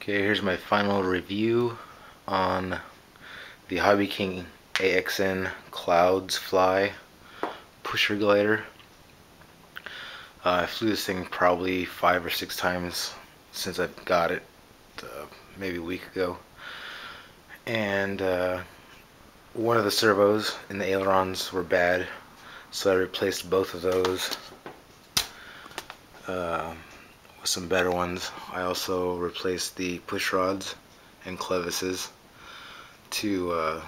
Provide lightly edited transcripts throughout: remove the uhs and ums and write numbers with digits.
Okay, here's my final review on the Hobby King AXN Clouds Fly Pusher Glider. I flew this thing probably 5 or 6 times since I got it, maybe a week ago. And one of the servos in the ailerons were bad, so I replaced both of those with some better ones. I also replaced the push rods and clevises to a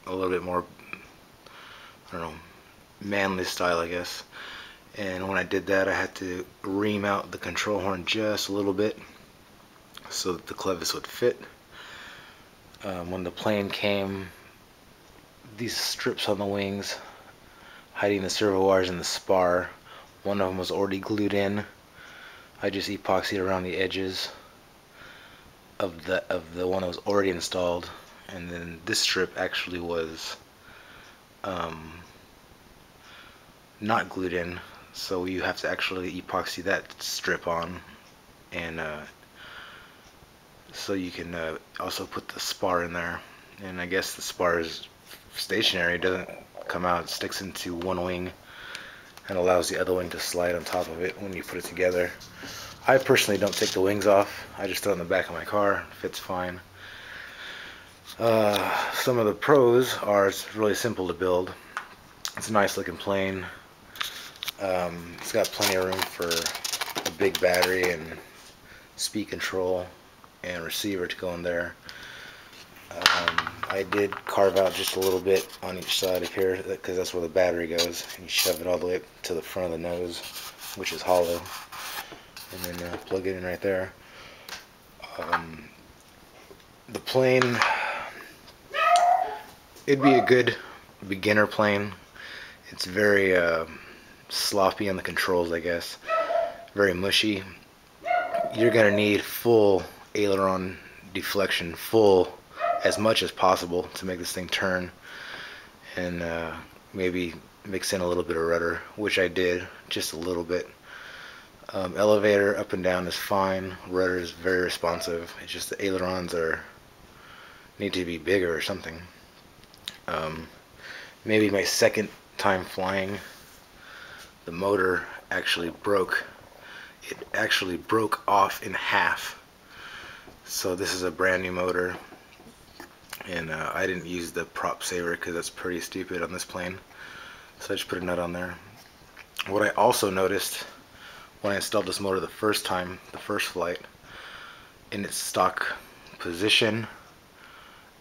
little bit more, I don't know, manly style, I guess. And when I did that, I had to ream out the control horn just a little bit so that the clevis would fit. When the plane came, these strips on the wings hiding the servo wires and the spar, one of them was already glued in. I just epoxied around the edges of the one that was already installed, and then this strip actually was not glued in, so you have to actually epoxy that strip on, and so you can also put the spar in there. And I guess the spar is stationary, it doesn't come out, it sticks into one wing and allows the other wing to slide on top of it when you put it together. I personally don't take the wings off, I just throw it in the back of my car, it fits fine. Some of the pros are it's really simple to build. It's a nice looking plane. It's got plenty of room for a big battery and speed control and receiver to go in there. I did carve out just a little bit on each side of here because that's where the battery goes, and you shove it all the way up to the front of the nose, which is hollow, and then plug it in right there. The plane, it'd be a good beginner plane. It's very sloppy on the controls, I guess, very mushy. You're gonna need full aileron deflection, full as much as possible to make this thing turn, and maybe mix in a little bit of rudder, which I did, just a little bit. Elevator up and down is fine, rudder is very responsive, it's just the ailerons need to be bigger or something. Maybe my second time flying, the motor actually broke. It actually broke off in half. So this is a brand new motor, and I didn't use the prop saver because that's pretty stupid on this plane, so I just put a nut on there. What I also noticed when I installed this motor the first time, the first flight, in its stock position,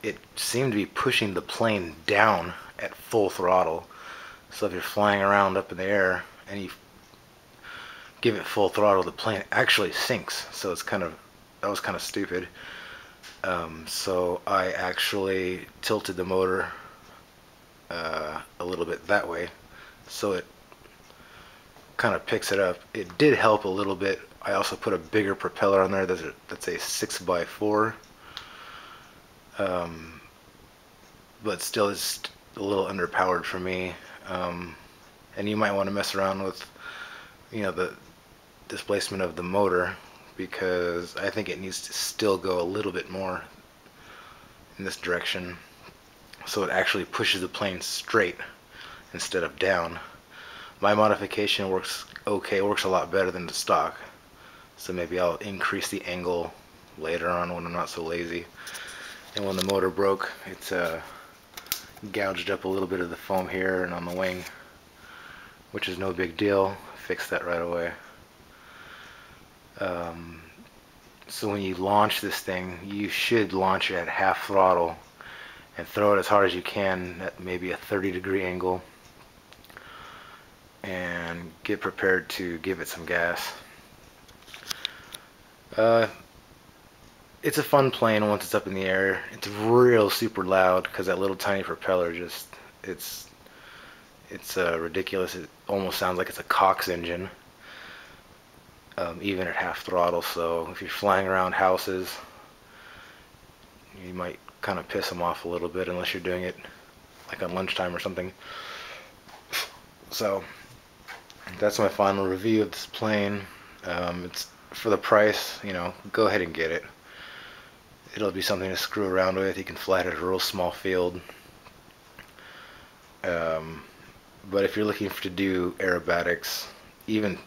it seemed to be pushing the plane down at full throttle. So if you're flying around up in the air and you give it full throttle, the plane actually sinks. So it's that was kind of stupid. So I actually tilted the motor a little bit that way, so it kind of picks it up. It did help a little bit. I also put a bigger propeller on there that's a 6x4, but still it's a little underpowered for me. And you might want to mess around with, the displacement of the motor, because I think it needs to still go a little bit more in this direction so it actually pushes the plane straight instead of down. My modification works okay, works a lot better than the stock, so maybe I'll increase the angle later on when I'm not so lazy. And when the motor broke, it's gouged up a little bit of the foam here and on the wing, which is no big deal. Fixed that right away. So when you launch this thing, you should launch it at half throttle and throw it as hard as you can at maybe a 30-degree angle, and get prepared to give it some gas. It's a fun plane once it's up in the air. It's real super loud because that little tiny propeller just, it's ridiculous. It almost sounds like it's a Cox engine, even at half throttle. So if you're flying around houses, you might kind of piss them off a little bit, unless you're doing it like on lunchtime or something. So that's my final review of this plane. It's for the price, go ahead and get it. it'll be something to screw around with. You can fly it at a real small field. But if you're looking to do aerobatics, even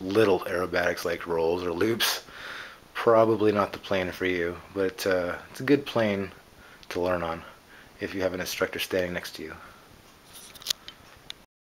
little aerobatics like rolls or loops, probably not the plane for you. But it's a good plane to learn on if you have an instructor standing next to you.